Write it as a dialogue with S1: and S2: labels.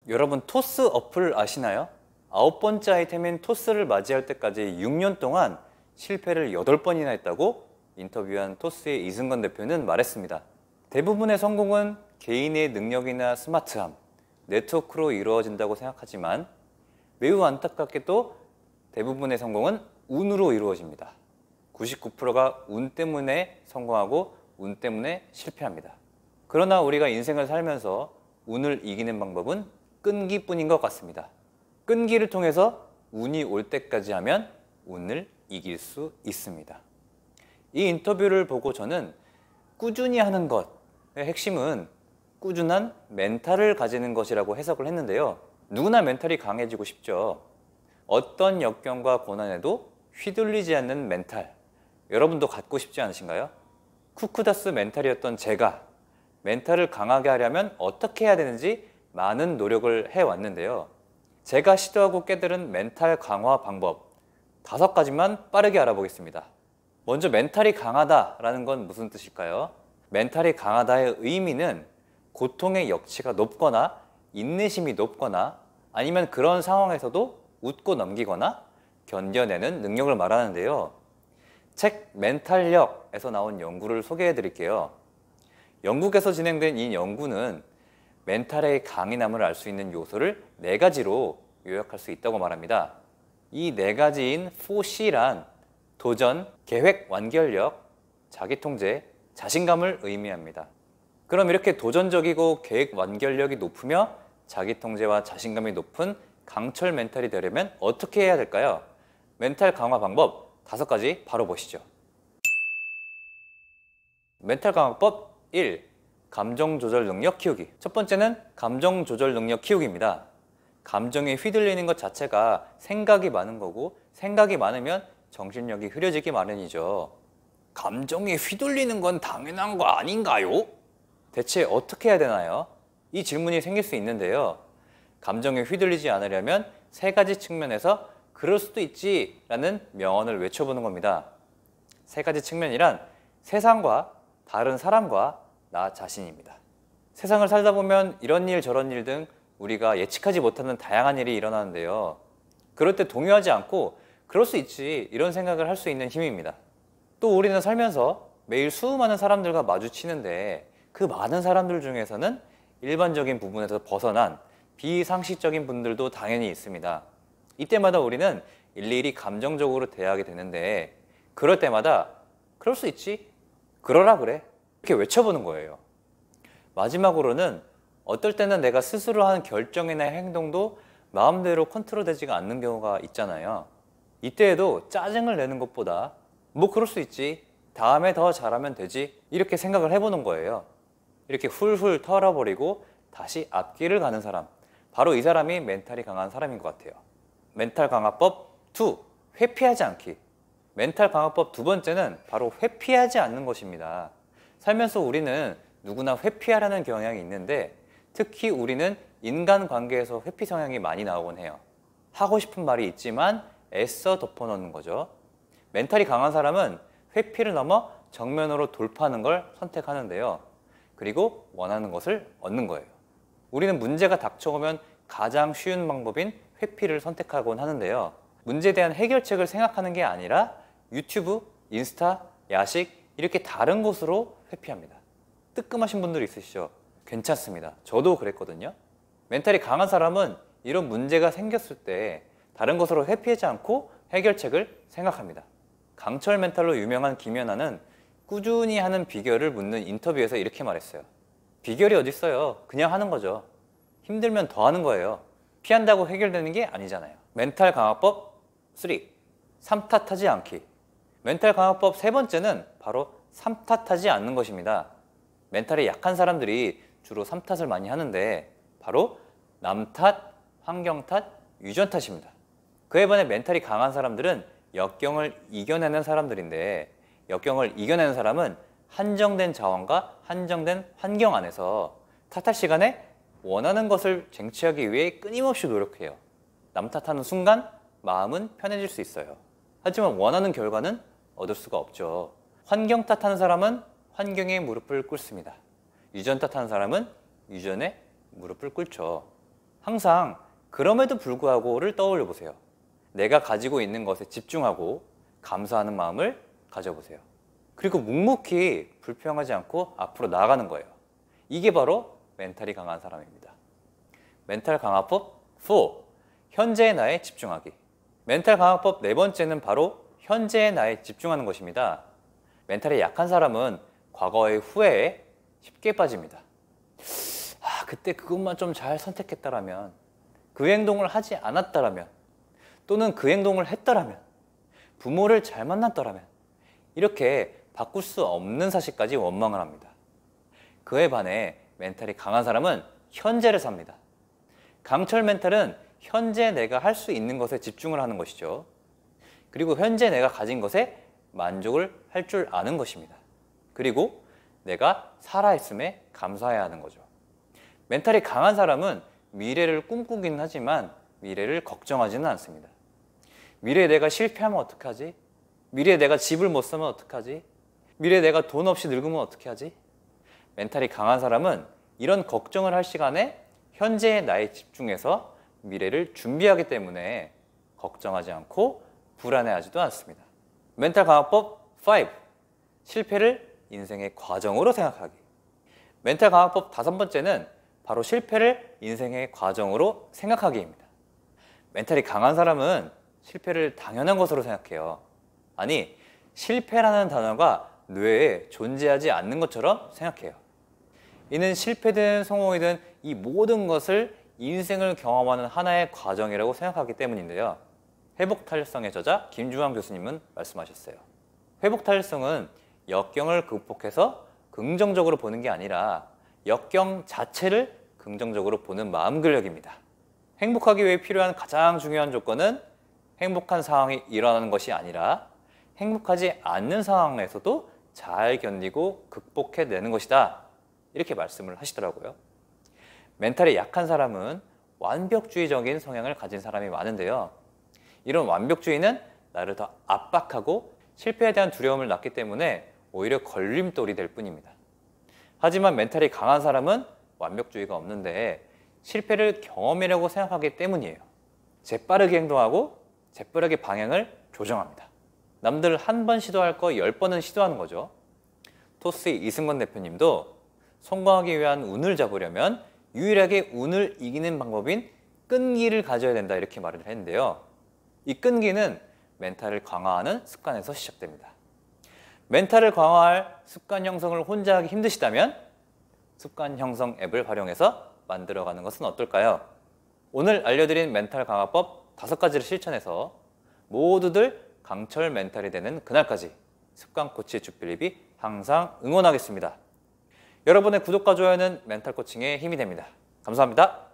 S1: 여러분 토스 어플 아시나요? 9번째 아이템인 토스를 맞이할 때까지 6년 동안 실패를 8번이나 했다고 인터뷰한 토스의 이승건 대표는 말했습니다. 대부분의 성공은 개인의 능력이나 스마트함, 네트워크로 이루어진다고 생각하지만 매우 안타깝게도 대부분의 성공은 운으로 이루어집니다. 99%가 운 때문에 성공하고 운 때문에 실패합니다. 그러나 우리가 인생을 살면서 운을 이기는 방법은 끈기뿐인 것 같습니다. 끈기를 통해서 운이 올 때까지 하면 운을 이길 수 있습니다. 이 인터뷰를 보고 저는 꾸준히 하는 것의 핵심은 꾸준한 멘탈을 가지는 것이라고 해석을 했는데요. 누구나 멘탈이 강해지고 싶죠. 어떤 역경과 고난에도 휘둘리지 않는 멘탈, 여러분도 갖고 싶지 않으신가요? 쿠쿠다스 멘탈이었던 제가 멘탈을 강하게 하려면 어떻게 해야 되는지 많은 노력을 해왔는데요. 제가 시도하고 깨달은 멘탈 강화 방법 5가지만 빠르게 알아보겠습니다. 먼저 멘탈이 강하다라는 건 무슨 뜻일까요? 멘탈이 강하다의 의미는 고통의 역치가 높거나 인내심이 높거나 아니면 그런 상황에서도 웃고 넘기거나 견뎌내는 능력을 말하는데요. 책 멘탈력에서 나온 연구를 소개해 드릴게요. 영국에서 진행된 이 연구는 멘탈의 강인함을 알 수 있는 요소를 4가지로 요약할 수 있다고 말합니다. 이 4가지인 4C란 도전, 계획, 완결력, 자기통제, 자신감을 의미합니다. 그럼 이렇게 도전적이고 계획 완결력이 높으며 자기통제와 자신감이 높은 강철 멘탈이 되려면 어떻게 해야 될까요? 멘탈 강화 방법 5가지 바로 보시죠. 멘탈 강화법 1. 감정 조절 능력 키우기. 첫 번째는 감정 조절 능력 키우기입니다. 감정에 휘둘리는 것 자체가 생각이 많은 거고 생각이 많으면 정신력이 흐려지기 마련이죠. 감정에 휘둘리는 건 당연한 거 아닌가요? 대체 어떻게 해야 되나요? 이 질문이 생길 수 있는데요. 감정에 휘둘리지 않으려면 3가지 측면에서 그럴 수도 있지 라는 명언을 외쳐보는 겁니다. 3가지 측면이란 세상과 다른 사람과 나 자신입니다. 세상을 살다 보면 이런 일 저런 일 등 우리가 예측하지 못하는 다양한 일이 일어나는데요. 그럴 때 동요하지 않고 그럴 수 있지 이런 생각을 할 수 있는 힘입니다. 또 우리는 살면서 매일 수많은 사람들과 마주치는데 그 많은 사람들 중에서는 일반적인 부분에서 벗어난 비상식적인 분들도 당연히 있습니다. 이때마다 우리는 일일이 감정적으로 대하게 되는데 그럴 때마다 그럴 수 있지, 그러라 그래 이렇게 외쳐보는 거예요. 마지막으로는 어떨 때는 내가 스스로 하는 결정이나 행동도 마음대로 컨트롤되지가 않는 경우가 있잖아요. 이때에도 짜증을 내는 것보다 뭐 그럴 수 있지, 다음에 더 잘하면 되지 이렇게 생각을 해보는 거예요. 이렇게 훌훌 털어버리고 다시 앞길을 가는 사람, 바로 이 사람이 멘탈이 강한 사람인 것 같아요. 멘탈 강화법 2. 회피하지 않기. 멘탈 강화법 2번째는 바로 회피하지 않는 것입니다. 살면서 우리는 누구나 회피하려는 경향이 있는데 특히 우리는 인간관계에서 회피 성향이 많이 나오곤 해요. 하고 싶은 말이 있지만 애써 덮어놓는 거죠. 멘탈이 강한 사람은 회피를 넘어 정면으로 돌파하는 걸 선택하는데요. 그리고 원하는 것을 얻는 거예요. 우리는 문제가 닥쳐오면 가장 쉬운 방법인 회피를 선택하곤 하는데요. 문제에 대한 해결책을 생각하는 게 아니라 유튜브, 인스타, 야식 이렇게 다른 곳으로 회피합니다. 뜨끔하신 분들 있으시죠? 괜찮습니다. 저도 그랬거든요. 멘탈이 강한 사람은 이런 문제가 생겼을 때 다른 곳으로 회피하지 않고 해결책을 생각합니다. 강철 멘탈로 유명한 김연아는 꾸준히 하는 비결을 묻는 인터뷰에서 이렇게 말했어요. 비결이 어디 있어요? 그냥 하는 거죠. 힘들면 더 하는 거예요. 피한다고 해결되는 게 아니잖아요. 멘탈 강화법 3. 삼탓하지 않기. 멘탈 강화법 3번째는 바로 삼탓하지 않는 것입니다. 멘탈이 약한 사람들이 주로 삼탓을 많이 하는데 바로 남 탓, 환경 탓, 유전 탓입니다. 그에 반해 멘탈이 강한 사람들은 역경을 이겨내는 사람들인데 역경을 이겨내는 사람은 한정된 자원과 한정된 환경 안에서 탓할 시간에 원하는 것을 쟁취하기 위해 끊임없이 노력해요. 남 탓하는 순간 마음은 편해질 수 있어요. 하지만 원하는 결과는 얻을 수가 없죠. 환경 탓하는 사람은 환경에 무릎을 꿇습니다. 유전 탓하는 사람은 유전에 무릎을 꿇죠. 항상 그럼에도 불구하고를 떠올려 보세요. 내가 가지고 있는 것에 집중하고 감사하는 마음을 가져보세요. 그리고 묵묵히 불평하지 않고 앞으로 나아가는 거예요. 이게 바로 멘탈이 강한 사람입니다. 멘탈 강화법 4. 현재의 나에 집중하기. 멘탈 강화법 네 번째는 바로 현재의 나에 집중하는 것입니다. 멘탈이 약한 사람은 과거의 후회에 쉽게 빠집니다. 그때 그것만 좀 잘 선택했다라면, 그 행동을 하지 않았다라면, 또는 그 행동을 했더라면, 부모를 잘 만났더라면, 이렇게 바꿀 수 없는 사실까지 원망을 합니다. 그에 반해 멘탈이 강한 사람은 현재를 삽니다. 강철 멘탈은 현재 내가 할 수 있는 것에 집중을 하는 것이죠. 그리고 현재 내가 가진 것에 만족을 할 줄 아는 것입니다. 그리고 내가 살아있음에 감사해야 하는 거죠. 멘탈이 강한 사람은 미래를 꿈꾸긴 하지만 미래를 걱정하지는 않습니다. 미래에 내가 실패하면 어떡하지? 미래에 내가 집을 못 사면 어떡하지? 미래에 내가 돈 없이 늙으면 어떻게 하지? 멘탈이 강한 사람은 이런 걱정을 할 시간에 현재의 나에 집중해서 미래를 준비하기 때문에 걱정하지 않고 불안해하지도 않습니다. 멘탈 강화법 5. 실패를 인생의 과정으로 생각하기. 멘탈 강화법 다섯 번째는 바로 실패를 인생의 과정으로 생각하기입니다. 멘탈이 강한 사람은 실패를 당연한 것으로 생각해요. 아니, 실패라는 단어가 뇌에 존재하지 않는 것처럼 생각해요. 이는 실패든 성공이든 이 모든 것을 인생을 경험하는 하나의 과정이라고 생각하기 때문인데요. 회복탄력성의 저자 김주환 교수님은 말씀하셨어요. 회복탄력성은 역경을 극복해서 긍정적으로 보는 게 아니라 역경 자체를 긍정적으로 보는 마음 근력입니다. 행복하기 위해 필요한 가장 중요한 조건은 행복한 상황이 일어나는 것이 아니라 행복하지 않는 상황에서도 잘 견디고 극복해내는 것이다. 이렇게 말씀을 하시더라고요. 멘탈이 약한 사람은 완벽주의적인 성향을 가진 사람이 많은데요. 이런 완벽주의는 나를 더 압박하고 실패에 대한 두려움을 낳기 때문에 오히려 걸림돌이 될 뿐입니다. 하지만 멘탈이 강한 사람은 완벽주의가 없는데 실패를 경험이라고 생각하기 때문이에요. 재빠르게 행동하고 재빠르게 방향을 조정합니다. 남들 한 번 시도할 거 10번은 시도하는 거죠. 토스의 이승건 대표님도 성공하기 위한 운을 잡으려면 유일하게 운을 이기는 방법인 끈기를 가져야 된다 이렇게 말을 했는데요. 이 끈기는 멘탈을 강화하는 습관에서 시작됩니다. 멘탈을 강화할 습관 형성을 혼자 하기 힘드시다면 습관 형성 앱을 활용해서 만들어가는 것은 어떨까요? 오늘 알려드린 멘탈 강화법 5가지를 실천해서 모두들 강철 멘탈이 되는 그날까지 습관 코치 주필립이 항상 응원하겠습니다. 여러분의 구독과 좋아요는 멘탈 코칭에 힘이 됩니다. 감사합니다.